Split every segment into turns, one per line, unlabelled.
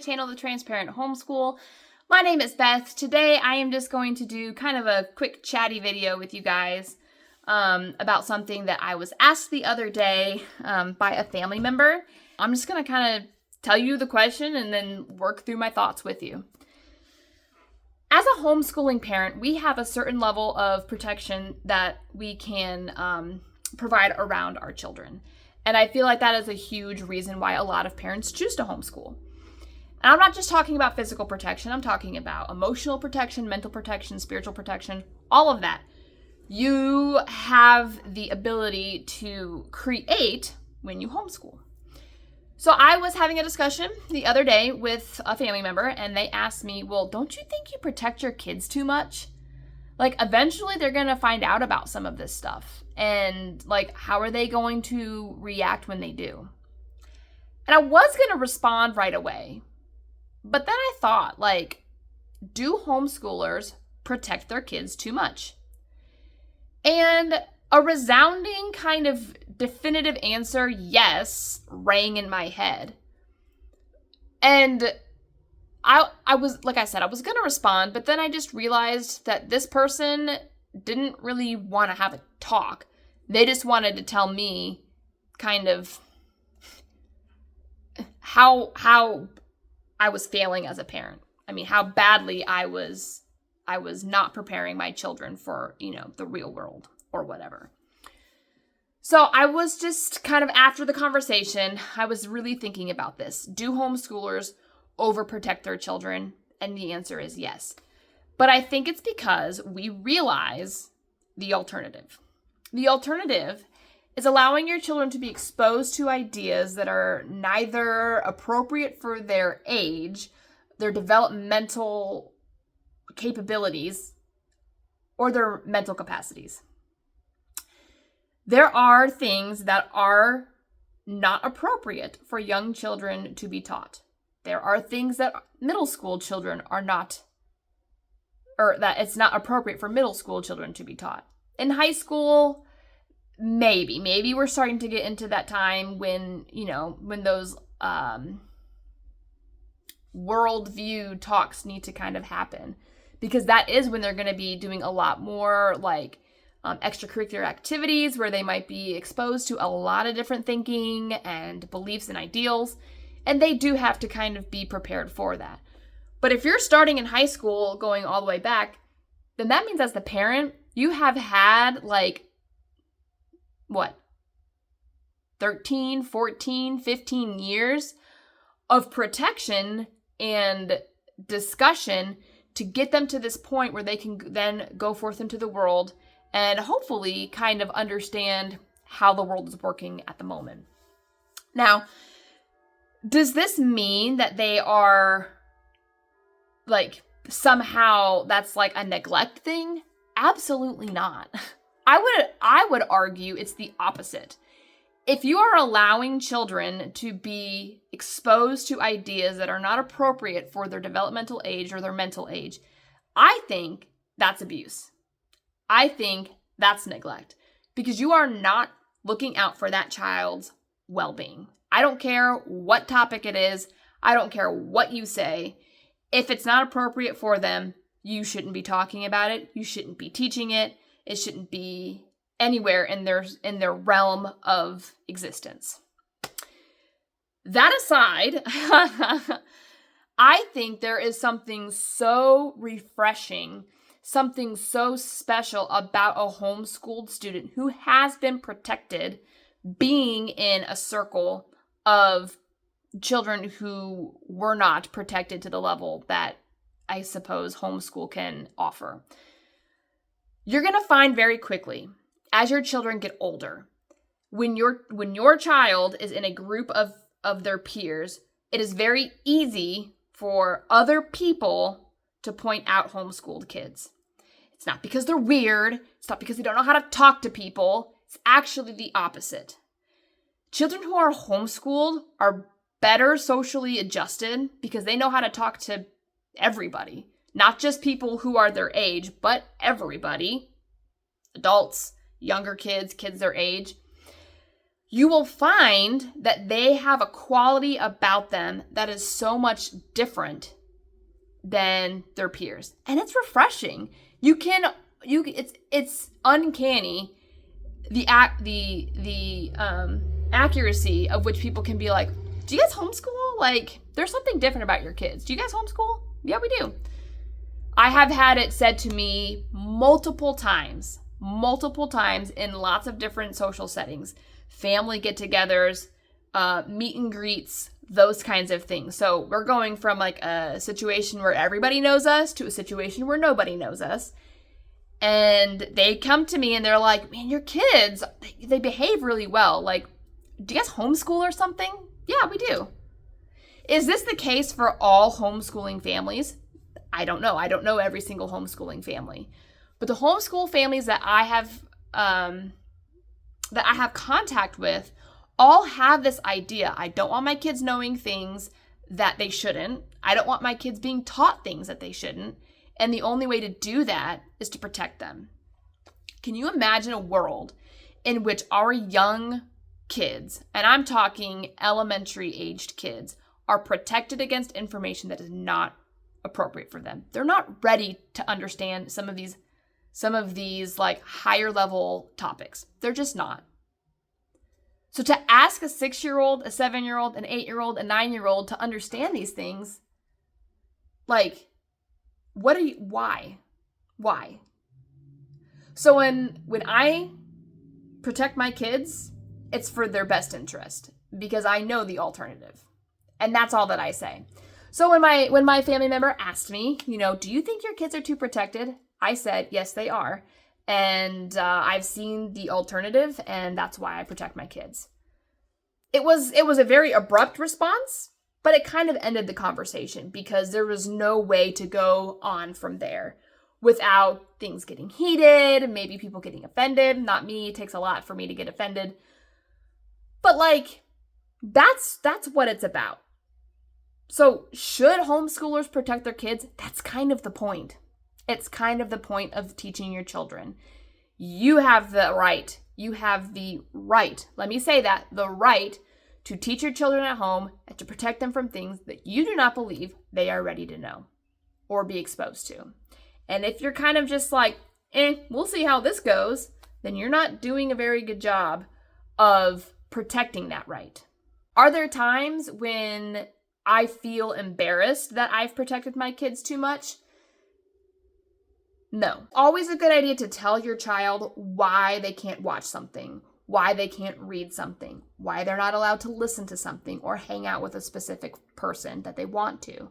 channel, The Transparent Homeschool. My name is Beth. Today I am just going to do kind of a quick chatty video with you guys about something that I was asked the other day by a family member. I'm just going to kind of tell you the question and then work through my thoughts with you. As a homeschooling parent, we have a certain level of protection that we can provide around our children. And I feel like that is a huge reason why a lot of parents choose to homeschool. And I'm not just talking about physical protection. I'm talking about emotional protection, mental protection, spiritual protection, all of that. You have the ability to create when you homeschool. So I was having a discussion the other day with a family member, and they asked me, well, don't you think you protect your kids too much? Like, eventually they're going to find out about some of this stuff. And, like, how are they going to react when they do? And I was going to respond right away. But then I thought, like, do homeschoolers protect their kids too much? And a resounding kind of definitive answer, yes, rang in my head. And I was, like I said, I was going to respond, but then I just realized that this person didn't really want to have a talk. They just wanted to tell me kind of how I was failing as a parent. I mean, how badly I was not preparing my children for, the real world or whatever. So I was just kind of, after the conversation, I was really thinking about this. Do homeschoolers overprotect their children? And the answer is yes. But I think it's because we realize the alternative. The alternative is allowing your children to be exposed to ideas that are neither appropriate for their age, their developmental capabilities, or their mental capacities. There are things that are not appropriate for young children to be taught. There are things that middle school children are not, or that it's not appropriate for middle school children to be taught. In high school, maybe we're starting to get into that time when, when those worldview talks need to kind of happen, because that is when they're going to be doing a lot more like extracurricular activities where they might be exposed to a lot of different thinking and beliefs and ideals. And they do have to kind of be prepared for that. But if you're starting in high school going all the way back, then that means as the parent, you have had 13, 14, 15 years of protection and discussion to get them to this point where they can then go forth into the world and hopefully kind of understand how the world is working at the moment. Now, does this mean that they are somehow that's like a neglect thing? Absolutely not. I would argue it's the opposite. If you are allowing children to be exposed to ideas that are not appropriate for their developmental age or their mental age, I think that's abuse. I think that's neglect, because you are not looking out for that child's well-being. I don't care what topic it is. I don't care what you say. If it's not appropriate for them, you shouldn't be talking about it. You shouldn't be teaching it. It shouldn't be anywhere in their realm of existence. That aside, I think there is something so refreshing, something so special about a homeschooled student who has been protected being in a circle of children who were not protected to the level that I suppose homeschool can offer. You're going to find very quickly, as your children get older, when your child is in a group of their peers, it is very easy for other people to point out homeschooled kids. It's not because they're weird. It's not because they don't know how to talk to people. It's actually the opposite. Children who are homeschooled are better socially adjusted because they know how to talk to everybody, not just people who are their age, but everybody, adults, younger kids, kids their age. you will find that they have a quality about them that is so much different than their peers. And it's refreshing. It's uncanny the accuracy of which people can be like, do you guys homeschool? Like, there's something different about your kids. Do you guys homeschool? Yeah, we do. I have had it said to me multiple times in lots of different social settings, family get-togethers, meet and greets, those kinds of things. So we're going from like a situation where everybody knows us to a situation where nobody knows us. And they come to me and they're like, man, your kids, they behave really well. Like, do you guys homeschool or something? Yeah, we do. Is this the case for all homeschooling families? I don't know. I don't know every single homeschooling family. But the homeschool families that I have contact with all have this idea. I don't want my kids knowing things that they shouldn't. I don't want my kids being taught things that they shouldn't. And the only way to do that is to protect them. Can you imagine a world in which our young kids, and I'm talking elementary aged kids, are protected against information that is not appropriate for them? They're not ready to understand some of these like higher level topics. They're just not. So to ask a 6-year-old, a 7-year-old, an 8-year-old, a 9-year-old to understand these things, like, why? So when I protect my kids, it's for their best interest because I know the alternative. And that's all that I say. So when my family member asked me, do you think your kids are too protected? I said, yes, they are. And I've seen the alternative, and that's why I protect my kids. It was a very abrupt response, but it kind of ended the conversation because there was no way to go on from there without things getting heated, maybe people getting offended. Not me. It takes a lot for me to get offended. But like, that's what it's about. So should homeschoolers protect their kids? That's kind of the point. It's kind of the point of teaching your children. You have the right. Let me say that, the right to teach your children at home and to protect them from things that you do not believe they are ready to know or be exposed to. And if you're kind of just like, we'll see how this goes, then you're not doing a very good job of protecting that right. Are there times when I feel embarrassed that I've protected my kids too much? No. Always a good idea to tell your child why they can't watch something, why they can't read something, why they're not allowed to listen to something or hang out with a specific person that they want to.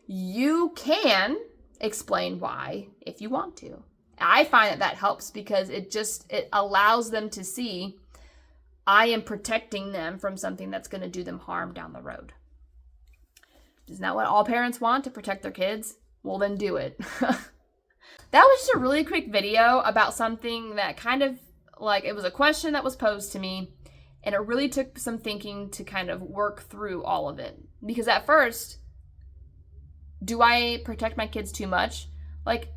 You can explain why if you want to. I find that helps because it allows them to see I am protecting them from something that's going to do them harm down the road. Isn't that what all parents want, to protect their kids? Well, then do it. That was just a really quick video about something that kind of, like, it was a question that was posed to me, and it really took some thinking to kind of work through all of it. Because at first, do I protect my kids too much? Like,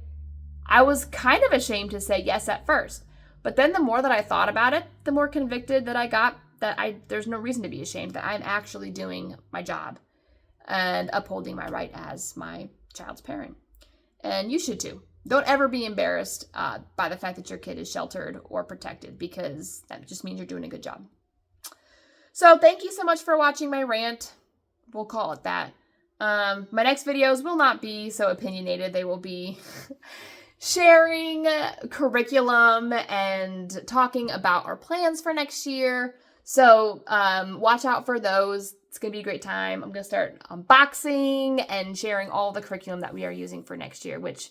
I was kind of ashamed to say yes at first. But then the more that I thought about it, the more convicted that I got that there's no reason to be ashamed, that I'm actually doing my job and upholding my right as my child's parent. And you should too. Don't ever be embarrassed by the fact that your kid is sheltered or protected, because that just means you're doing a good job. So thank you so much for watching my rant. We'll call it that. My next videos will not be so opinionated. They will be sharing curriculum and talking about our plans for next year. So watch out for those. It's going to be a great time. I'm going to start unboxing and sharing all the curriculum that we are using for next year, which,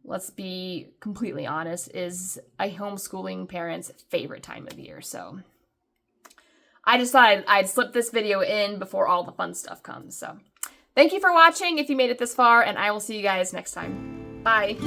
let's be completely honest, is a homeschooling parent's favorite time of year. So I decided I'd slip this video in before all the fun stuff comes. So thank you for watching if you made it this far, and I will see you guys next time. Bye.